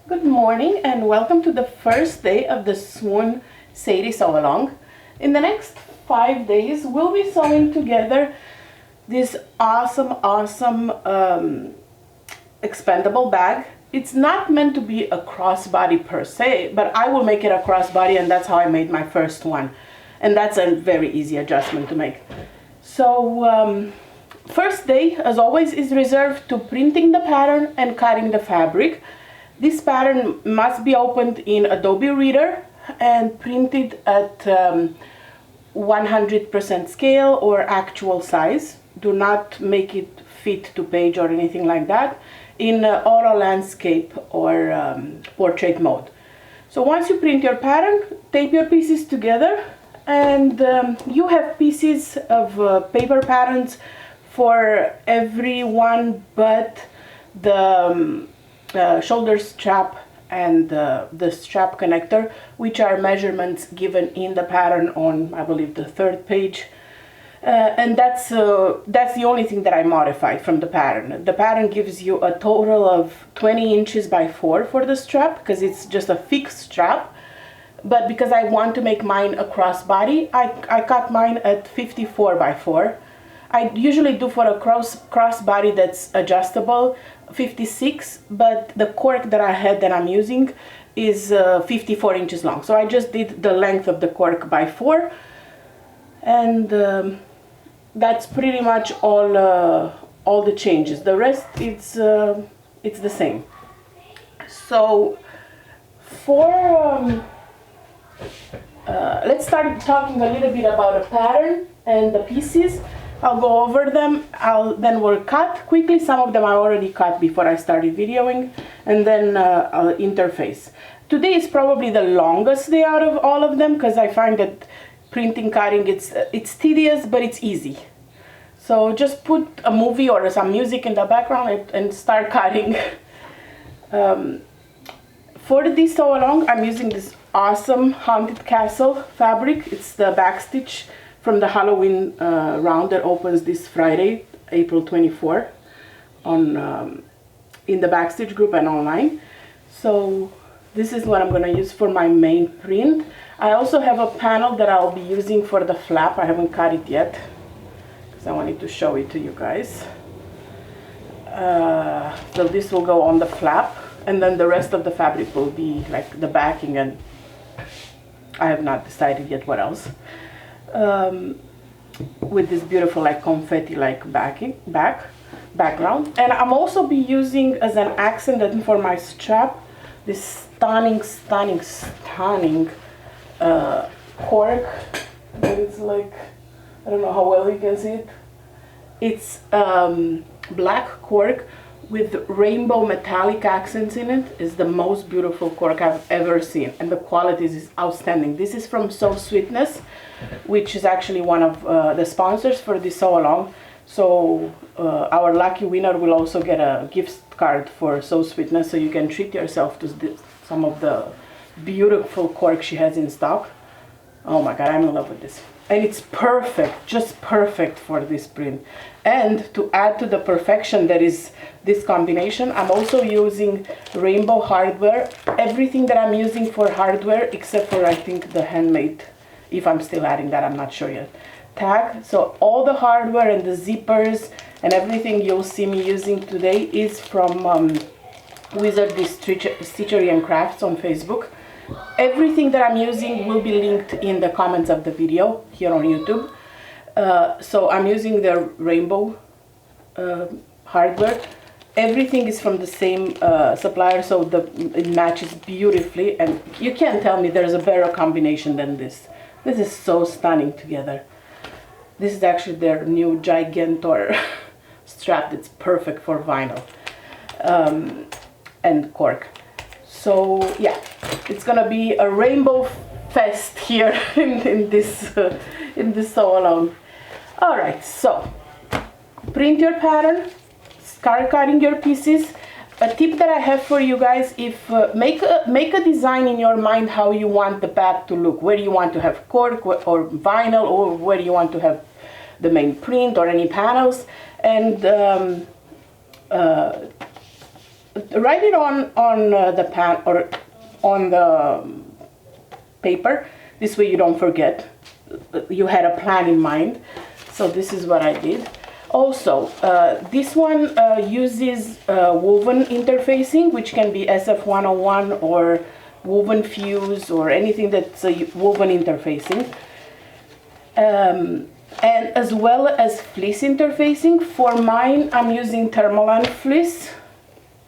Good morning and welcome to the first day of the Swoon Sadie Sew Along. In the next 5 days, we'll be sewing together this awesome expandable bag. It's not meant to be a crossbody per se, but I will make it a crossbody, and that's how I made my first one. And that's a very easy adjustment to make. So first day, as always, is reserved to printing the pattern and cutting the fabric. This pattern must be opened in Adobe Reader and printed at 100% scale or actual size. Do not make it fit to page or anything like that in auto landscape or portrait mode. So once you print your pattern, tape your pieces together, and you have pieces of paper patterns for every one but the shoulder strap and the strap connector, which are measurements given in the pattern on, I believe, the 3rd page. And that's the only thing that I modified from the pattern. The pattern gives you a total of 20 inches by 4 for the strap, because it's just a fixed strap. But because I want to make mine a crossbody, I cut mine at 54 by 4. I usually do for a crossbody that's adjustable 56, but the cork that I had that I'm using is 54 inches long. So I just did the length of the cork by 4, and that's pretty much all the changes. The rest it's the same. So for let's start talking a little bit about a pattern and the pieces. I'll go over them. Then we'll cut quickly. Some of them I already cut before I started videoing, and then I'll interface. Today is probably the longest day out of all of them, because I find that printing, cutting, it's tedious, but it's easy. So just put a movie or some music in the background and start cutting. For this sew along, I'm using this awesome Haunted Castle fabric. It's the backstitch from the Halloween round that opens this Friday, April 24, on in the backstitch group and online. So this is what I'm going to use for my main print. I also have a panel that I'll be using for the flap. I haven't cut it yet because I wanted to show it to you guys. So this will go on the flap, and then the rest of the fabric will be like the backing, and I have not decided yet what else. With this beautiful like confetti like background, and I'm also be using as an accent and for my strap this stunning cork that is like, I don't know how well you can see it. It's black cork with rainbow metallic accents in it. Is the most beautiful cork I've ever seen, and the quality is outstanding. This is from Sew Sweetness, which is actually one of the sponsors for this sew along. So our lucky winner will also get a gift card for Sew Sweetness, so you can treat yourself to some of the beautiful cork she has in stock. Oh my god, I'm in love with this. And it's perfect, just perfect for this print. And to add to the perfection that is this combination, I'm also using rainbow hardware. Everything that I'm using for hardware, except for I think the handmade, if I'm still adding that, I'm not sure yet, tag. So all the hardware and the zippers and everything you'll see me using today is from Wizardry Stitchery and Crafts on Facebook. Everything that I'm using will be linked in the comments of the video here on YouTube. So I'm using the rainbow hardware. Everything is from the same supplier, so it matches beautifully, and you can't tell me there's a better combination than this. This is so stunning together. This is actually their new Gigantor strap that's perfect for vinyl and cork. So yeah, it's gonna be a rainbow fest here in this sew along. All right, so print your pattern, start cutting your pieces. A tip that I have for you guys: if make a design in your mind how you want the bag to look. Where you want to have cork or vinyl, or where you want to have the main print or any panels, and write it on the pan or on the paper. This way you don't forget. You had a plan in mind. So this is what I did. Also, this one uses woven interfacing, which can be SF101 or woven fuse or anything that's woven interfacing. And as well as fleece interfacing. For mine, I'm using Thermoline fleece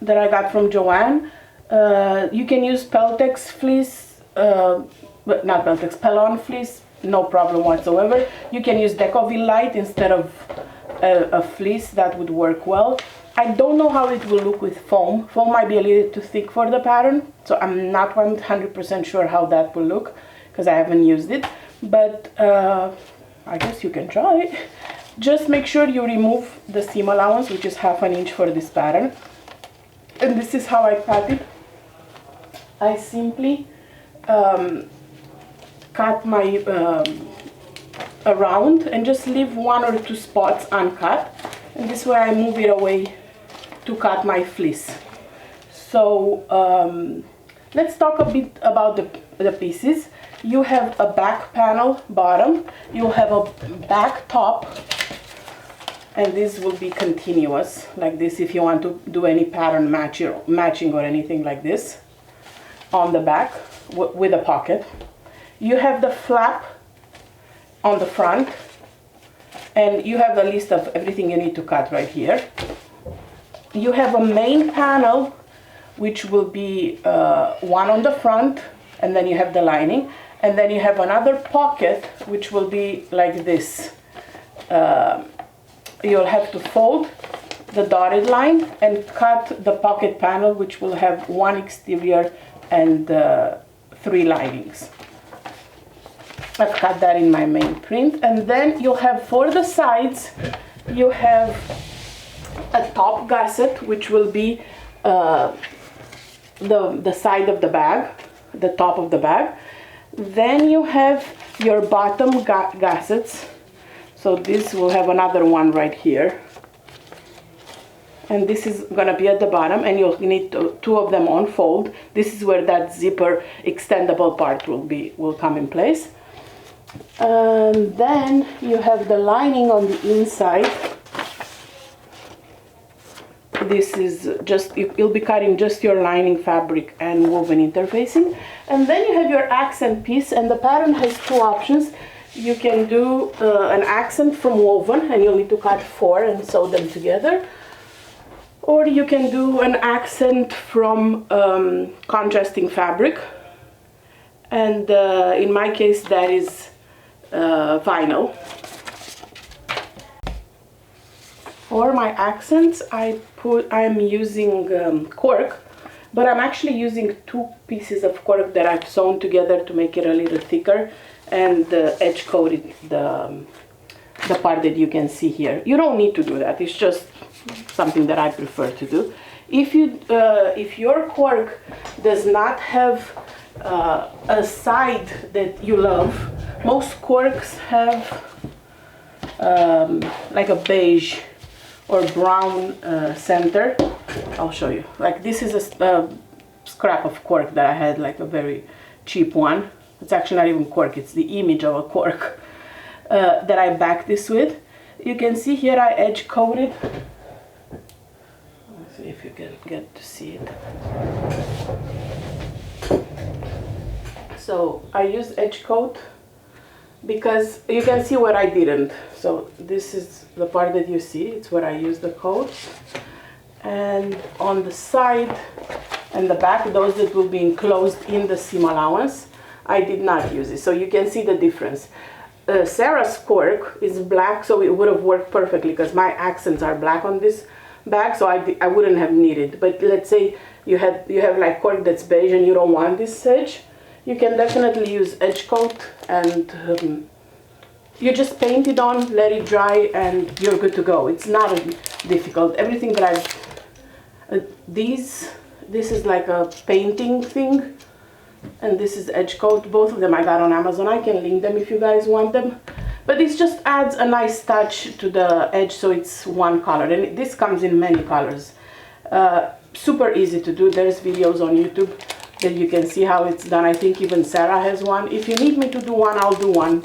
that I got from Joanne. You can use Peltex fleece, but not Peltex, Pelon fleece, no problem whatsoever. You can use Decovil Light instead of a fleece, that would work well. I don't know how it will look with foam. Foam might be a little too thick for the pattern, so I'm not 100% sure how that will look because I haven't used it, but I guess you can try. Just make sure you remove the seam allowance, which is 1/2 inch for this pattern. And this is how I cut it. I simply cut my around and just leave 1 or 2 spots uncut, and this way I move it away to cut my fleece. So let's talk a bit about the pieces. You have a back panel bottom, you'll have a back top, and this will be continuous like this if you want to do any pattern matching or anything like this on the back with a pocket. You have the flap on the front, and you have a list of everything you need to cut right here. You have a main panel, which will be one on the front, and then you have the lining, and then you have another pocket, which will be like this. You'll have to fold the dotted line and cut the pocket panel, which will have 1 exterior and 3 linings. I've cut that in my main print, and then you'll have for the sides, you have a top gusset, which will be the side of the bag, the top of the bag. Then you have your bottom gussets. So this will have another one right here, and this is gonna be at the bottom, and you'll need 2 of them on fold. This is where that zipper extendable part will come in place. And then you have the lining on the inside. This is just, you'll be cutting just your lining fabric and woven interfacing. And then you have your accent piece, and the pattern has 2 options. You can do an accent from woven, and you'll need to cut 4 and sew them together. Or you can do an accent from contrasting fabric. And in my case, that is vinyl. For my accents, I'm using cork, but I'm actually using 2 pieces of cork that I've sewn together to make it a little thicker, and edge coated the part that you can see here. You don't need to do that. It's just something that I prefer to do. If your cork does not have a side that you love, most corks have like a beige or brown center. I'll show you. Like this is a scrap of cork that I had, like a very cheap one. It's actually not even cork, it's the image of a cork that I backed this with. You can see here I edge coated. Let's see if you can get to see it. So I use edge coat because you can see what I didn't. So this is the part that you see, it's where I use the coat. And on the side and the back, those that will be enclosed in the seam allowance, I did not use it. So you can see the difference. Sarah's cork is black, so it would have worked perfectly because my accents are black on this bag, so I wouldn't have needed. But let's say you have like cork that's beige and you don't want this edge, you can definitely use edge coat, and you just paint it on, let it dry, and you're good to go. It's not difficult. Everything that this is like a painting thing, and this is edge coat. Both of them I got on Amazon. I can link them if you guys want them. But this just adds a nice touch to the edge, so it's one color, and this comes in many colors. super easy to do. There's videos on YouTube that you can see how it's done. I think even Sarah has one. If you need me to do one, I'll do one.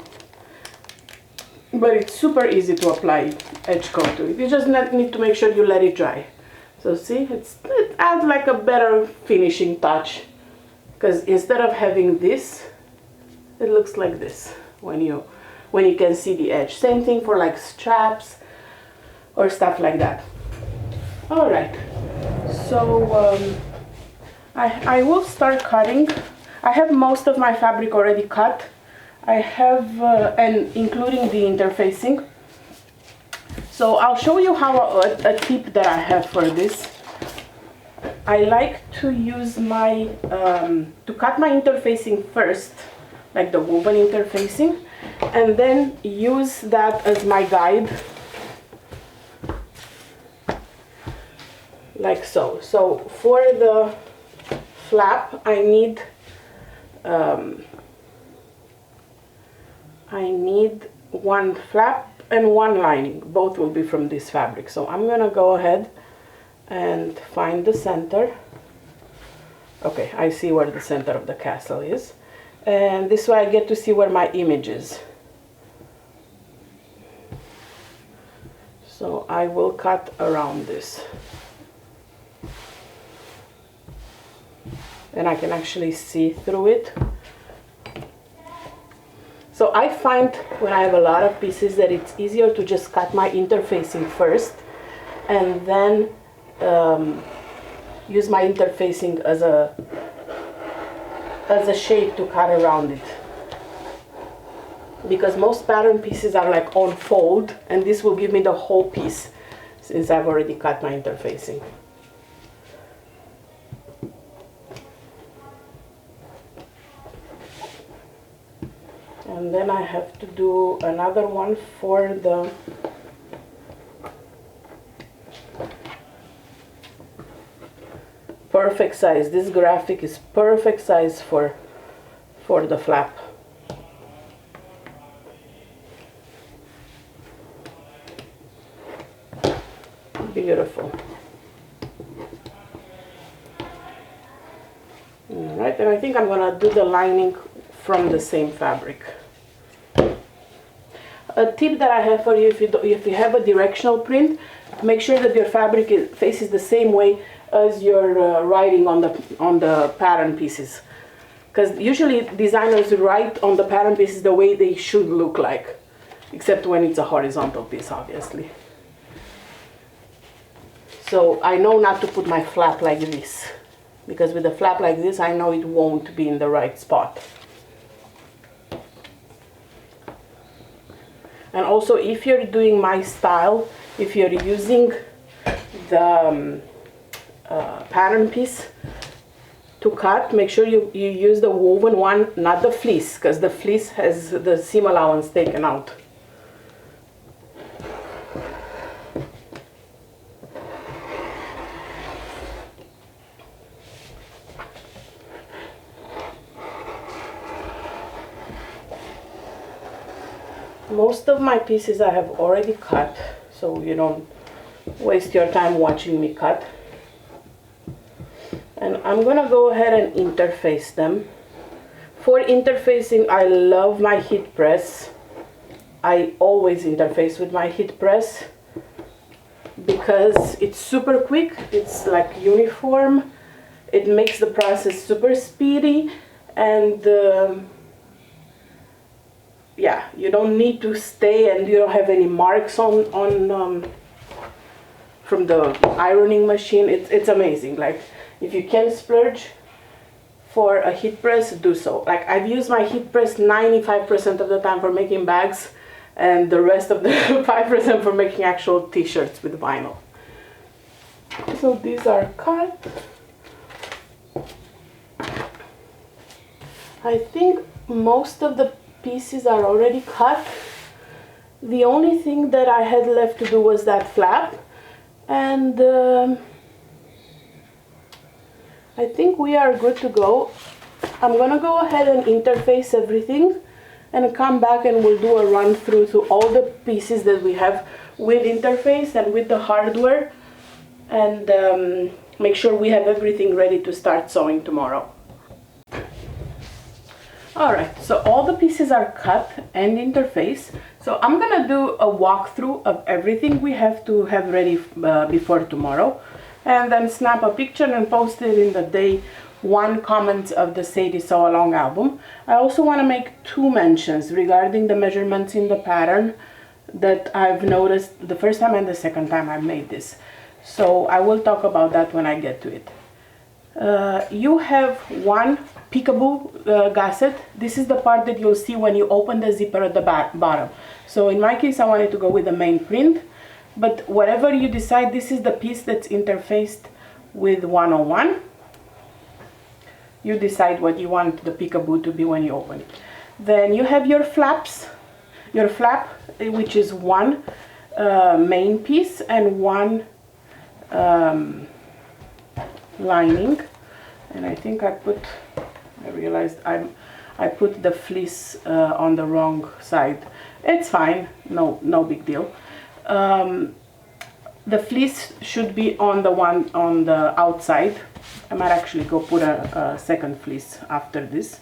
But it's super easy to apply edge coat to it. You just need to make sure you let it dry. So see, it adds like a better finishing touch, because instead of having this, it looks like this when you can see the edge. Same thing for like straps or stuff like that. All right, so I will start cutting. I have most of my fabric already cut. I have, and including the interfacing. So I'll show you how a tip that I have for this. I like to use my, to cut my interfacing first, like the woven interfacing, and then use that as my guide, like so. So for the flap, I need one flap and one lining. Both will be from this fabric. So I'm gonna go ahead and find the center. Okay, I see where the center of the castle is, and this way I get to see where my image is. So I will cut around this, and I can actually see through it. So I find when I have a lot of pieces that it's easier to just cut my interfacing first and then use my interfacing as a shape to cut around it. Because most pattern pieces are like on fold, and this will give me the whole piece since I've already cut my interfacing. And then I have to do another one for the perfect size. This graphic is perfect size for the flap. Beautiful. All right, and I think I'm gonna do the lining from the same fabric. A tip that I have for you, if you have a directional print, make sure that your fabric faces the same way as your writing on the pattern pieces, because usually designers write on the pattern pieces the way they should look like, except when it's a horizontal piece, obviously. So I know not to put my flap like this, because with a flap like this I know it won't be in the right spot. And also, if you're doing my style, if you're using the pattern piece to cut, make sure you use the woven one, not the fleece, because the fleece has the seam allowance taken out. Most of my pieces I have already cut, so you don't waste your time watching me cut. And I'm gonna go ahead and interface them. For interfacing, I love my heat press. I always interface with my heat press because it's super quick, it's like uniform, it makes the process super speedy, and yeah, you don't need to stay, and you don't have any marks from the ironing machine. It's amazing. Like, if you can splurge for a heat press, do so. Like, I've used my heat press 95% of the time for making bags, and the rest of the 5% for making actual t-shirts with vinyl. So these are cut. I think most of the pieces are already cut. The only thing that I had left to do was that flap, and I think we are good to go. I'm gonna go ahead and interface everything and come back, and we'll do a run through to all the pieces that we have with interface and with the hardware, and make sure we have everything ready to start sewing tomorrow. Alright, so all the pieces are cut and interfaced. So I'm gonna do a walkthrough of everything we have to have ready before tomorrow, and then snap a picture and post it in the day one comments of the Sadie Sew Along album. I also want to make two mentions regarding the measurements in the pattern that I've noticed the first time and the second time I made this. So I will talk about that when I get to it. You have one peekaboo gusset. This is the part that you'll see when you open the zipper at the bottom. So in my case I wanted to go with the main print, but whatever you decide, this is the piece that's interfaced with 101. You decide what you want the peekaboo to be when you open it. Then you have your flaps, your flap, which is one main piece and one lining. And I think I realized I put the fleece on the wrong side. It's fine, no big deal. The fleece should be on the one on the outside. I might actually go put a second fleece after this.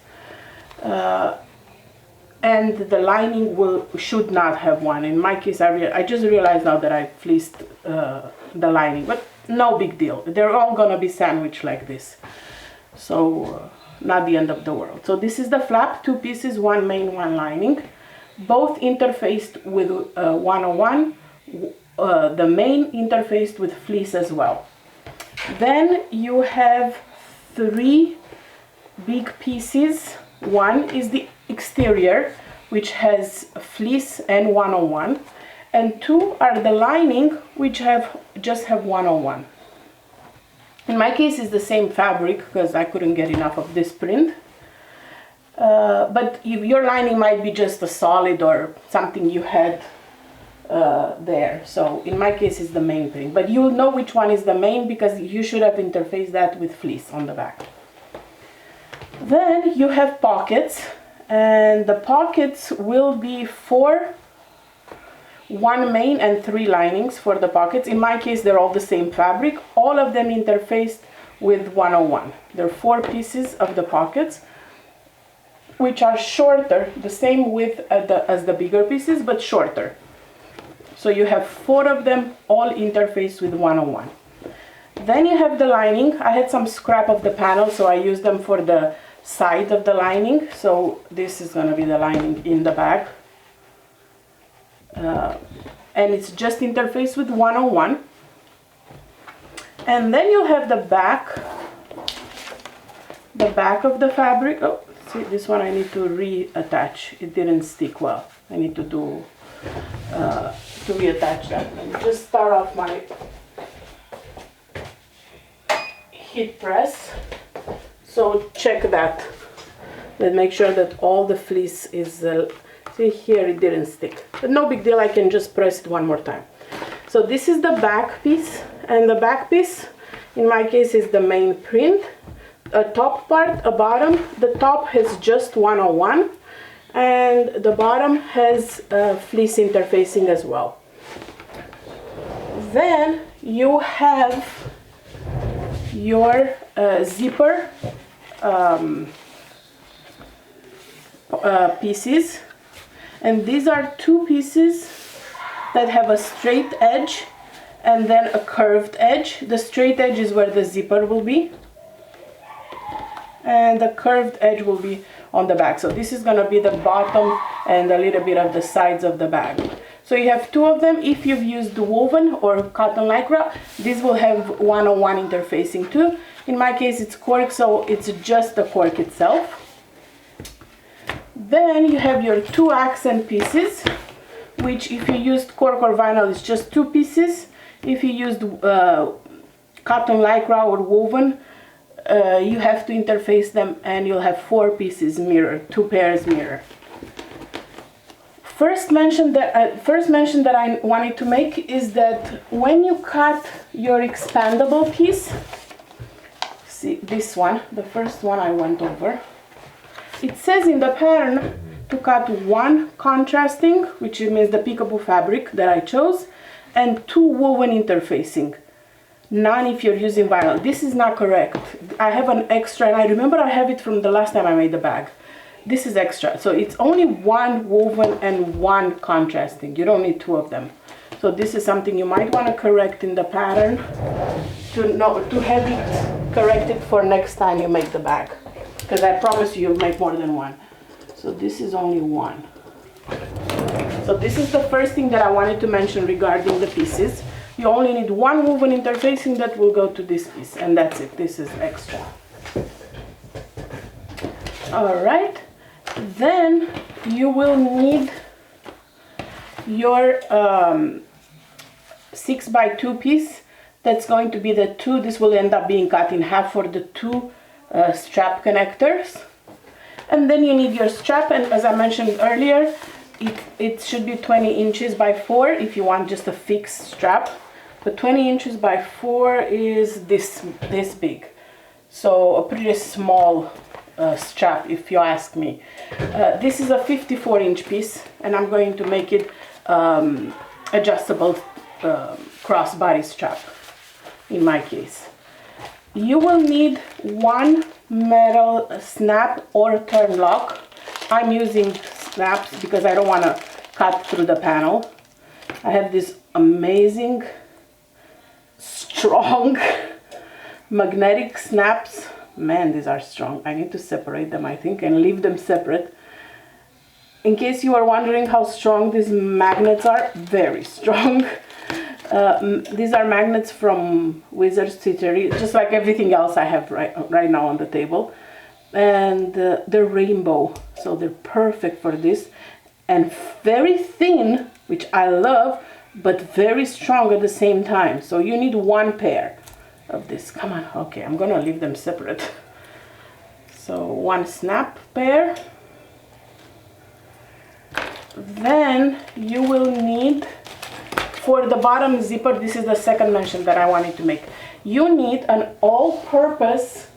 And the lining should not have one. In my case, I just realized now that I fleeced the lining, but no big deal. They're all gonna be sandwiched like this. So not the end of the world. So this is the flap, two pieces, one main, one lining, both interfaced with 101, the main interfaced with fleece as well. Then you have three big pieces. One is the exterior, which has fleece and 101, and two are the lining, which just have 101. In my case, it's the same fabric because I couldn't get enough of this print. But your lining might be just a solid or something you had there. So in my case, it's the main print. But you'll know which one is the main because you should have interfaced that with fleece on the back. Then you have pockets, and the pockets will be one main and three linings for the pockets. In my case, they're all the same fabric, all of them interfaced with 101. There are four pieces of the pockets, which are shorter, the same width as the bigger pieces, but shorter. So you have four of them all interfaced with 101. Then you have the lining. I had some scrap of the panel, so I used them for the side of the lining. So this is going to be the lining in the back. And it's just interfaced with 101. And then you'll have the back of the fabric. Oh, see, this one I need to reattach. It didn't stick well. I need to reattach that. Let me just start off my heat press. So check that. Let's make sure that all the fleece is see here, it didn't stick, but no big deal. I can just press it one more time. So this is the back piece, and the back piece in my case is the main print, a top part, a bottom. The top has just 101 and the bottom has fleece interfacing as well. Then you have your zipper pieces, and these are two pieces that have a straight edge and then a curved edge. The straight edge is where the zipper will be, and the curved edge will be on the back. So this is going to be the bottom and a little bit of the sides of the bag. So you have two of them. If you've used woven or cotton lycra, this will have 101 interfacing too. In my case, it's cork, so it's just the cork itself. Then you have your two accent pieces, which if you used cork or vinyl, it's just two pieces. If you used cotton lycra or woven, you have to interface them, and you'll have four pieces mirror, two pairs mirror. First mention that I wanted to make is that when you cut your expandable piece, see this one, the first one I went over, it says in the pattern to cut one contrasting, which means the peekaboo fabric that I chose, and two woven interfacing. none if you're using vinyl. This is not correct. I have an extra, and I remember I have it from the last time I made the bag. This is extra, so it's only one woven and one contrasting. You don't need two of them. So this is something you might want to correct in the pattern to have it corrected for next time you make the bag, because I promise you'll make more than one. So this is only one. So this is the first thing that I wanted to mention regarding the pieces. You only need one woven interfacing that will go to this piece, and that's it. This is extra. All right, then you will need your 6x2 piece. That's going to be the two. This will end up being cut in half for the two strap connectors. And then you need your strap, and as I mentioned earlier, it should be 20 inches by 4 if you want just a fixed strap. But 20 inches by 4 is this big. So a pretty small strap, if you ask me. This is a 54-inch piece, and I'm going to make it adjustable crossbody strap in my case. You will need one metal snap or turn lock. I'm using snaps because I don't want to cut through the panel. I have these amazing strong magnetic snaps. Man, these are strong. I need to separate them, I think, and leave them separate. In case you are wondering how strong these magnets are, very strong. These are magnets from Wizard Stitchery, just like everything else I have right now on the table. And they're rainbow, so they're perfect for this. And very thin, which I love, but very strong at the same time. So you need one pair of this. Come on, okay, I'm gonna leave them separate. So one snap pair. Then you will need, for the bottom zipper, this is the second mention that I wanted to make. You need an all-purpose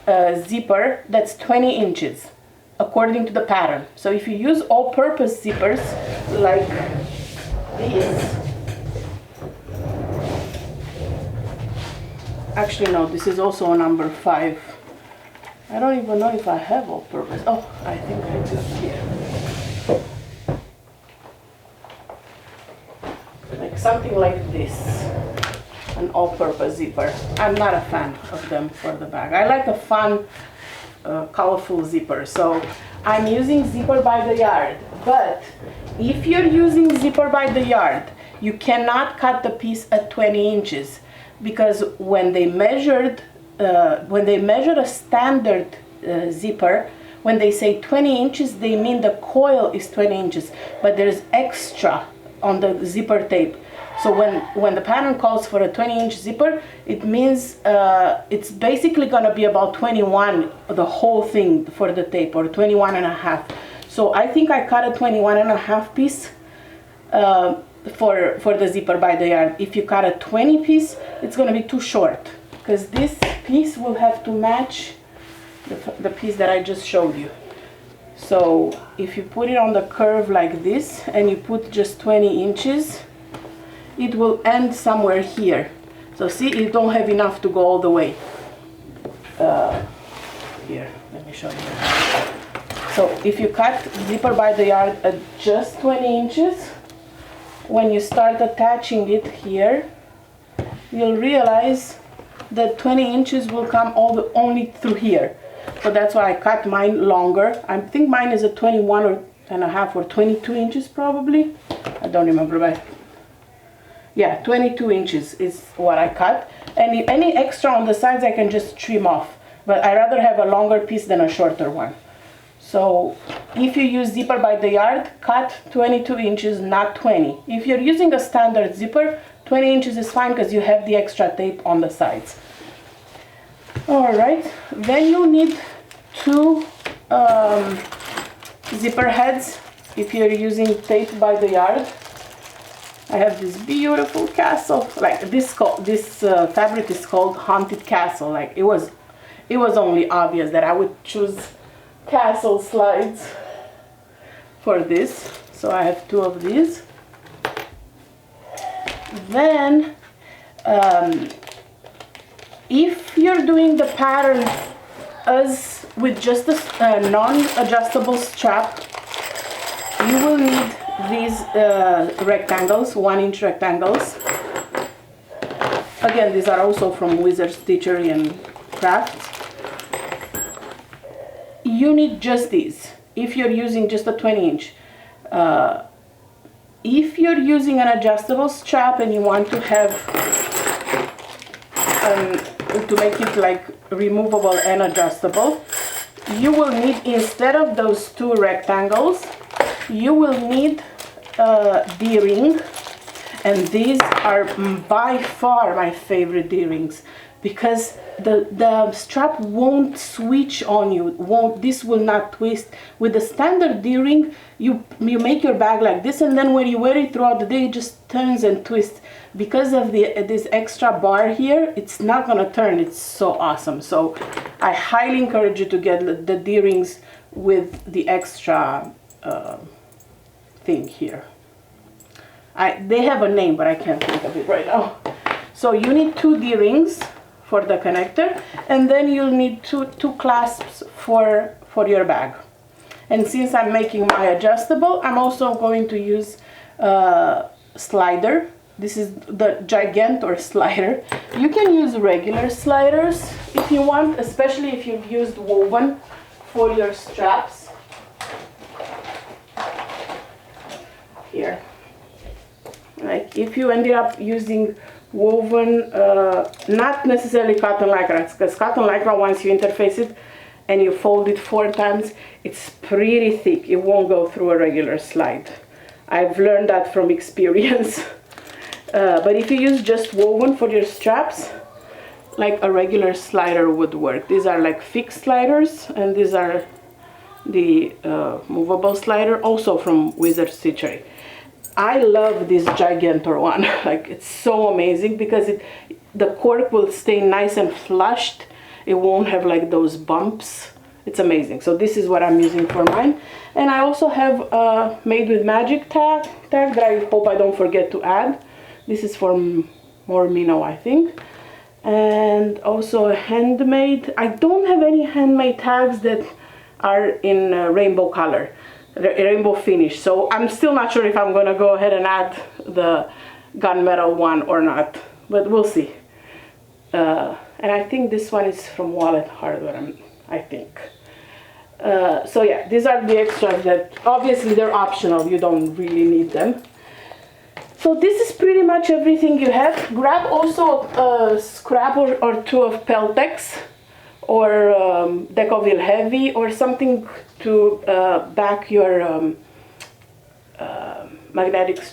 zipper that's 20 inches according to the pattern. So if you use all-purpose zippers like these, actually no, this is also a number 5. I don't even know if I have all-purpose. Oh, I think I do here. Like something like this, an all-purpose zipper. I'm not a fan of them for the bag. I like a fun, colorful zipper. So I'm using zipper by the yard. But if you're using zipper by the yard, you cannot cut the piece at 20 inches because when they measured a standard zipper, when they say 20 inches, they mean the coil is 20 inches, but there's extra on the zipper tape. So when the pattern calls for a 20-inch zipper, it means it's basically going to be about 21, the whole thing for the tape, or 21 and a half. So I think I cut a 21 and a half piece for the zipper by the yard. If you cut a 20 piece, it's going to be too short because this piece will have to match the piece that I just showed you. So if you put it on the curve like this and you put just 20 inches, it will end somewhere here. So see, you don't have enough to go all the way. Here, let me show you. So if you cut zipper by the yard at just 20 inches, when you start attaching it here, you'll realize that 20 inches will come only through here. So that's why I cut mine longer. I think mine is a 21 and a half or 22 inches probably. I don't remember, but yeah, 22 inches is what I cut. And any extra on the sides I can just trim off. But I rather have a longer piece than a shorter one. So if you use zipper by the yard, cut 22 inches, not 20. If you're using a standard zipper, 20 inches is fine because you have the extra tape on the sides. Alright, then you need two zipper heads if you're using tape by the yard. I have this beautiful castle, like this fabric is called Haunted Castle. Like it was only obvious that I would choose castle slides for this. So I have two of these. Then If you're doing the pattern as with just a non-adjustable strap, you will need these rectangles, 1-inch rectangles. Again, these are also from Wizard Stitchery and Crafts. You need just these if you're using just a 20-inch. If you're using an adjustable strap and you want to have to make it like removable and adjustable, you will need, instead of those 2 rectangles, you will need a D-ring, and these are by far my favorite D-rings because the strap won't switch on you. This will not twist. With the standard D-ring, you make your bag like this, and then when you wear it throughout the day, it just turns and twists. Because of this extra bar here, it's not gonna turn. It's so awesome. So I highly encourage you to get the D-rings with the extra thing here. They have a name, but I can't think of it right now. So you need 2 D-rings for the connector, and then you'll need two clasps for your bag. And since I'm making my adjustable, I'm also going to use slider. This is the Gigantor slider. You can use regular sliders if you want, especially if you've used woven for your straps. Here. Like if you ended up using woven, not necessarily cotton lycra, because cotton lycra, once you interface it and you fold it 4 times, it's pretty thick. It won't go through a regular slide. I've learned that from experience. But if you use just woven for your straps, like a regular slider would work. These are like fixed sliders, and these are the movable slider, also from Wizard Stitchery. I love this Gigantor one. Like, it's so amazing because the cork will stay nice and flushed. It won't have like those bumps. It's amazing. So this is what I'm using for mine. And I also have Made with Magic tag that I hope I don't forget to add. This is from Mormino, I think. And also a handmade. I don't have any handmade tags that are in rainbow color, rainbow finish. So I'm still not sure if I'm gonna go ahead and add the gunmetal one or not, but we'll see. And I think this one is from Wallet Hardware, I think. So yeah, these are the extras that obviously they're optional. You don't really need them. So this is pretty much everything you have. Grab also a scrap or 2 of Peltex or Decoville Heavy or something to back your magnetic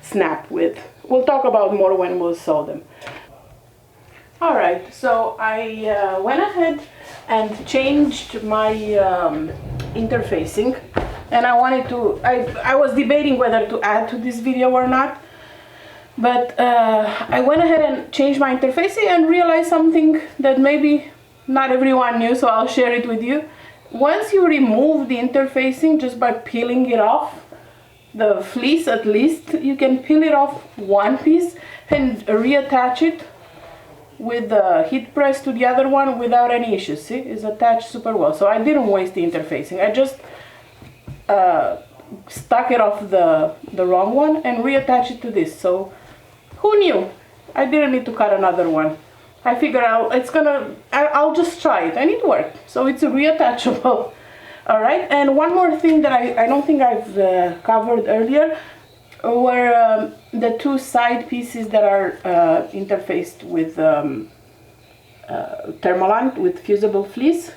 snap with. We'll talk about more when we'll sew them. Alright, so I went ahead and changed my interfacing, and I wanted to, I was debating whether to add to this video or not, but I went ahead and changed my interfacing and realized something that maybe not everyone knew, so I'll share it with you. Once you remove the interfacing just by peeling it off, the fleece at least, you can peel it off one piece and reattach it with the heat press to the other one without any issues. See, it's attached super well. So I didn't waste the interfacing. I just stuck it off the wrong one and reattach it to this. So who knew? I didn't need to cut another one. I figured I'll just try it, and it worked. So it's reattachable. All right, and one more thing that I don't think I've covered earlier were the 2 side pieces that are interfaced with Thermoline, with fusible fleece.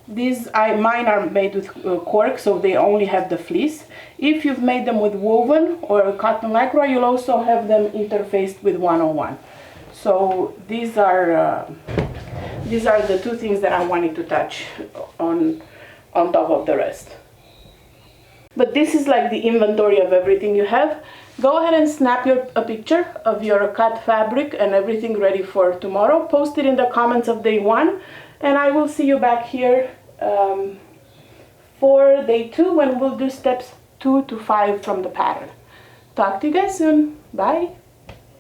Mine are made with cork, so they only have the fleece. If you've made them with woven or cotton lycra, you'll also have them interfaced with 101. So these are the 2 things that I wanted to touch on top of the rest. But this is like the inventory of everything you have. Go ahead and snap a picture of your cut fabric and everything ready for tomorrow. Post it in the comments of day 1, and I will see you back here for day 2 when we'll do steps 2 to 5 from the pattern. Talk to you guys soon. Bye.